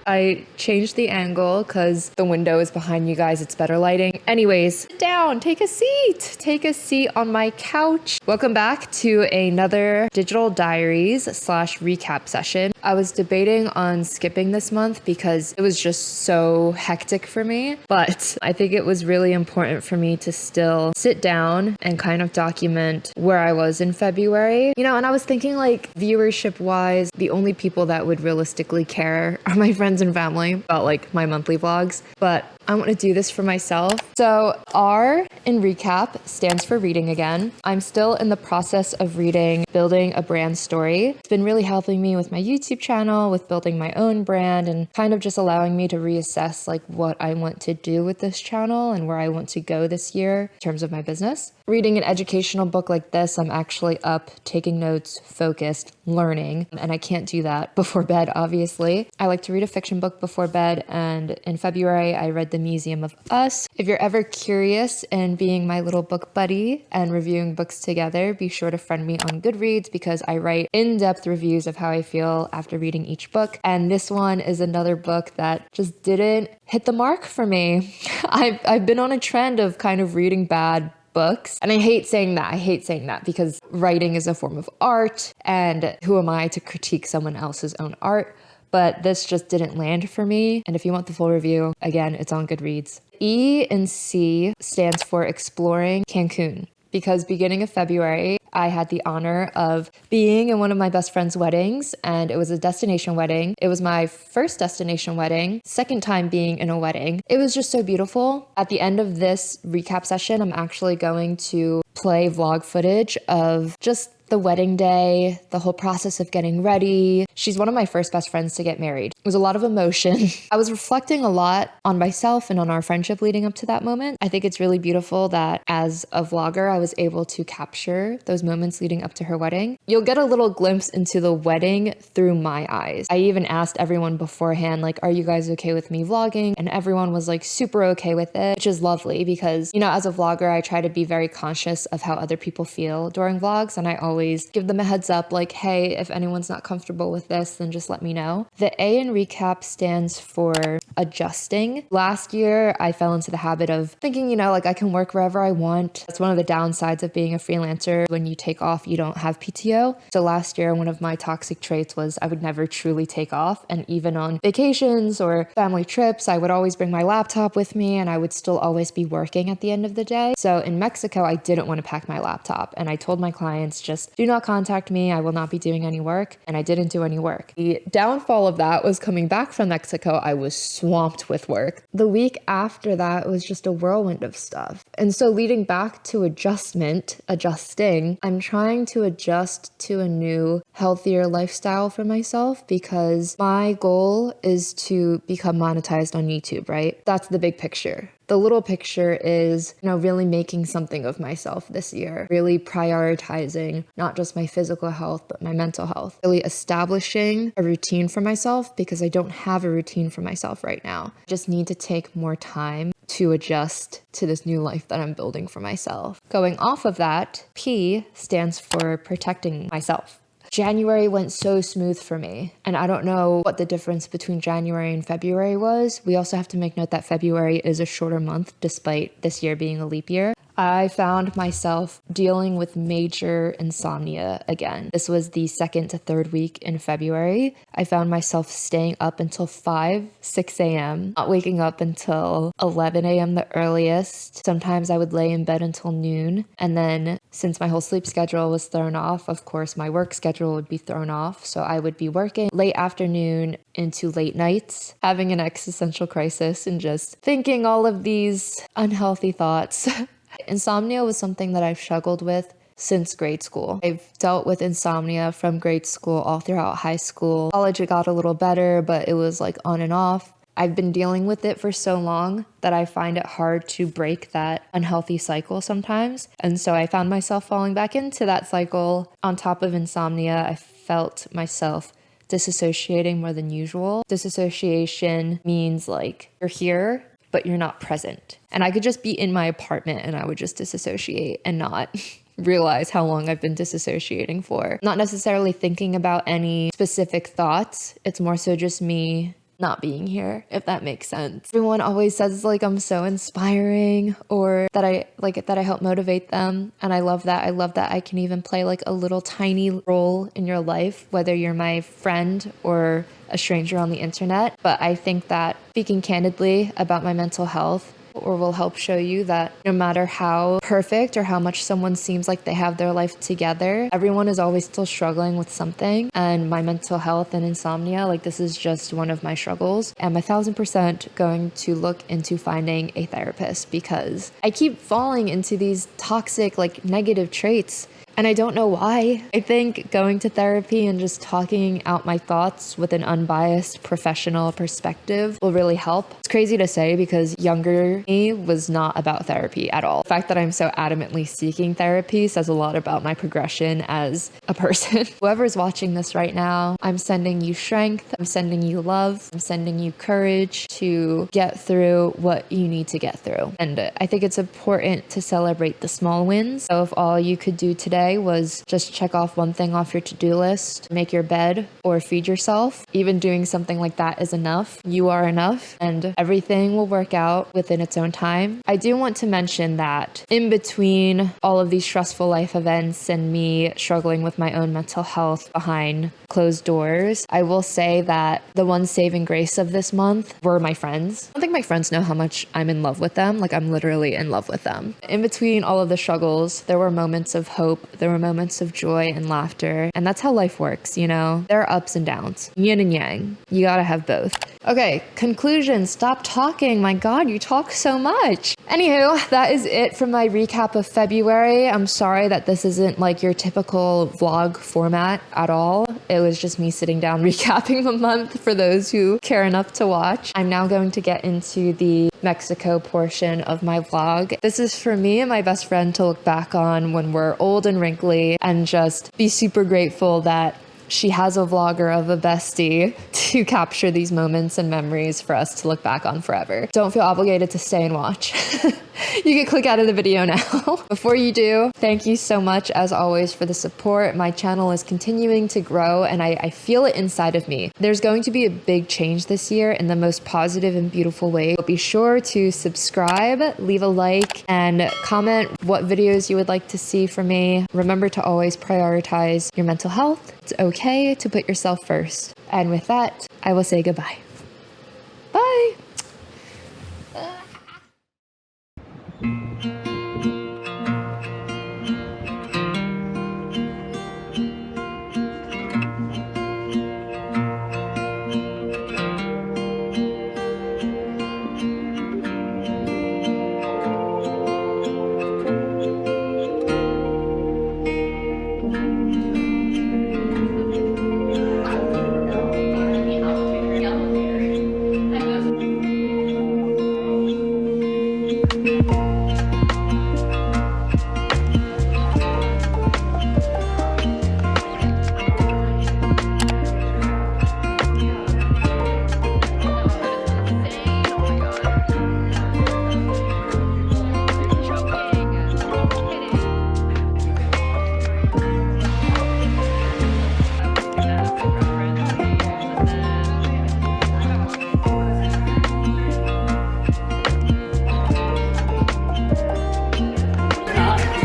I changed the angle because the window is behind you guys. It's better lighting. Anyways, sit down, take a seat. Take a seat on my couch. Welcome back to another Digital Diaries / recap session. I was debating on skipping this month because it was just so hectic for me, but I think it was really important for me to still sit down and kind of document where I was in February. And I was thinking like viewership wise, the only people that would realistically care are my friends and family about like my monthly vlogs, but I want to do this for myself. So R in recap stands for reading again. I'm still in the process of reading Building a Brand Story. It's been really helping me with my YouTube channel, with building my own brand, and kind of just allowing me to reassess like what I want to do with this channel and where I want to go this year in terms of my business. Reading an educational book like this, I'm actually up, taking notes, focused, learning, and I can't do that before bed, obviously. I like to read a fiction book before bed, and in February, I read The Museum of Us. If you're ever curious in being my little book buddy and reviewing books together, be sure to friend me on Goodreads because I write in-depth reviews of how I feel after reading each book, and this one is another book that just didn't hit the mark for me. I've been on a trend of kind of reading bad books. And I hate saying that because writing is a form of art, and who am I to critique someone else's own art? But this just didn't land for me. And if you want the full review, again, it's on Goodreads. E and C stands for exploring Cancun. Because beginning of February, I had the honor of being in one of my best friend's weddings, and it was a destination wedding. It was my first destination wedding, second time being in a wedding. It was just so beautiful. At the end of this recap session, I'm actually going to play vlog footage of just the wedding day, the whole process of getting ready. She's one of my first best friends to get married. It was a lot of emotion. I was reflecting a lot on myself and on our friendship leading up to that moment. I think it's really beautiful that as a vlogger, I was able to capture those moments leading up to her wedding. You'll get a little glimpse into the wedding through my eyes. I even asked everyone beforehand, like, are you guys okay with me vlogging? And everyone was like super okay with it, which is lovely because, as a vlogger, I try to be very conscious of how other people feel during vlogs. And I always give them a heads up like, hey, if anyone's not comfortable with this, then just let me know. The A in recap stands for adjusting. Last year, I fell into the habit of thinking, like I can work wherever I want. That's one of the downsides of being a freelancer. When you take off, you don't have PTO. So last year, one of my toxic traits was I would never truly take off. And even on vacations or family trips, I would always bring my laptop with me and I would still always be working at the end of the day. So in Mexico, I didn't want to pack my laptop. And I told my clients, just do not contact me. I will not be doing any work. And I didn't do any work. The downfall of that was coming back from Mexico, I was swamped with work. The week after that was just a whirlwind of stuff. And so leading back to adjusting, I'm trying to adjust to a new, healthier lifestyle for myself because my goal is to become monetized on YouTube, right? That's the big picture. The little picture is, really making something of myself this year, really prioritizing not just my physical health, but my mental health, really establishing a routine for myself because I don't have a routine for myself right now. I just need to take more time to adjust to this new life that I'm building for myself. Going off of that, P stands for protecting myself. January went so smooth for me, and I don't know what the difference between January and February was. We also have to make note that February is a shorter month despite this year being a leap year. I found myself dealing with major insomnia again. This was the 2nd to 3rd week in February. I found myself staying up until 6 a.m., not waking up until 11 a.m. the earliest. Sometimes I would lay in bed until noon. And then since my whole sleep schedule was thrown off, of course, my work schedule would be thrown off. So I would be working late afternoon into late nights, having an existential crisis and just thinking all of these unhealthy thoughts. Insomnia was something that I've struggled with since grade school. I've dealt with insomnia from grade school all throughout high school. College, it got a little better, but it was like on and off. I've been dealing with it for so long that I find it hard to break that unhealthy cycle sometimes. And so I found myself falling back into that cycle. On top of insomnia, I felt myself disassociating more than usual. Disassociation means like you're here, but you're not present. And I could just be in my apartment and I would just disassociate and not realize how long I've been disassociating for. Not necessarily thinking about any specific thoughts. It's more so just me not being here, if that makes sense. Everyone always says like I'm so inspiring or that I help motivate them. And I love that. I love that I can even play like a little tiny role in your life, whether you're my friend or a stranger on the internet. But I think that speaking candidly about my mental health or will help show you that no matter how perfect or how much someone seems like they have their life together, everyone is always still struggling with something. And my mental health and insomnia, like this is just one of my struggles. I'm 1000% going to look into finding a therapist because I keep falling into these toxic, like negative traits. And I don't know why. I think going to therapy and just talking out my thoughts with an unbiased professional perspective will really help. It's crazy to say because younger me was not about therapy at all. The fact that I'm so adamantly seeking therapy says a lot about my progression as a person. Whoever's watching this right now, I'm sending you strength. I'm sending you love. I'm sending you courage to get through what you need to get through. And I think it's important to celebrate the small wins. So if all you could do today was just check off one thing off your to-do list, make your bed or feed yourself. Even doing something like that is enough. You are enough and everything will work out within its own time. I do want to mention that in between all of these stressful life events and me struggling with my own mental health behind closed doors, I will say that the one saving grace of this month were my friends. I don't think my friends know how much I'm in love with them. Like I'm literally in love with them. In between all of the struggles, there were moments of hope. There were moments of joy and laughter. And that's how life works, you know? There are ups and downs, yin and yang. You gotta have both. Okay, conclusion. Stop talking. My God, you talk so much. Anywho, that is it for my recap of February. I'm sorry that this isn't like your typical vlog format at all. It was just me sitting down recapping the month for those who care enough to watch. I'm now going to get into the Mexico portion of my vlog. This is for me and my best friend to look back on when we're old and wrinkly and just be super grateful that she has a vlogger of a bestie to capture these moments and memories for us to look back on forever. Don't feel obligated to stay and watch. You can click out of the video now. Before you do, thank you so much as always for the support. My channel is continuing to grow and I feel it inside of me. There's going to be a big change this year in the most positive and beautiful way. Be sure to subscribe, leave a like, and comment what videos you would like to see from me. Remember to always prioritize your mental health. It's okay to put yourself first. And with that, I will say goodbye. Bye.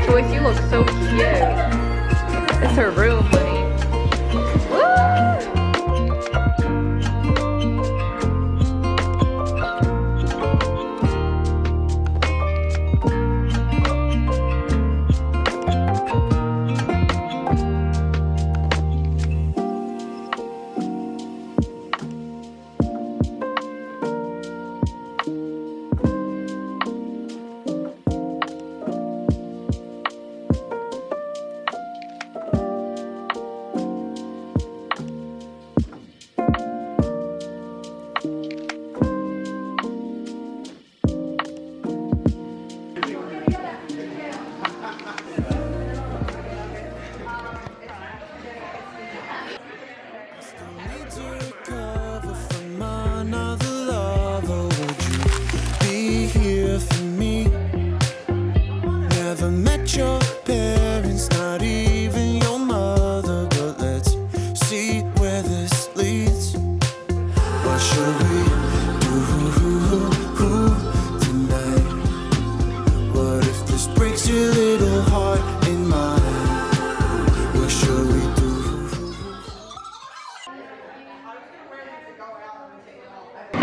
Joyce, you look so cute. It's her room, honey.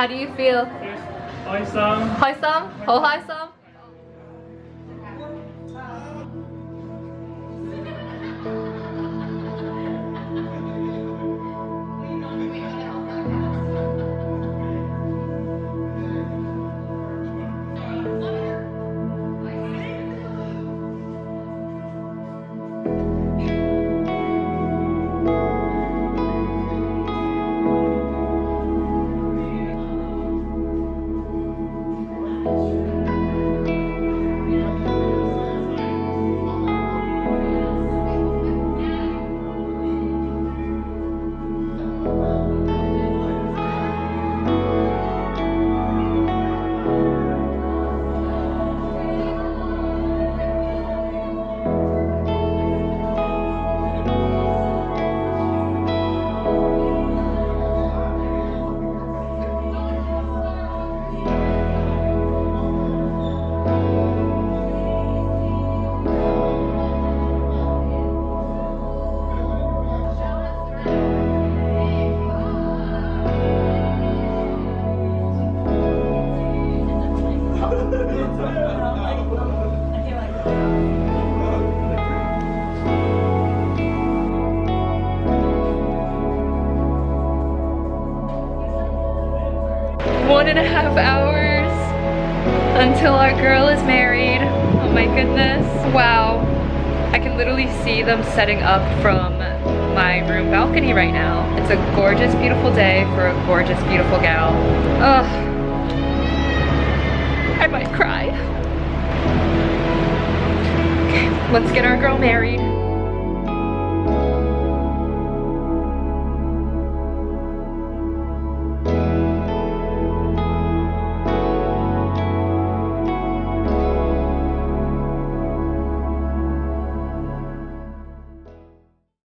How do you feel? Awesome. Awesome? Oh, awesome? One and a half hours until our girl is married. Oh my goodness. Wow. I can literally see them setting up from my room balcony right now. It's a gorgeous, beautiful day for a gorgeous, beautiful gal. Ugh. I might cry. Okay, let's get our girl married.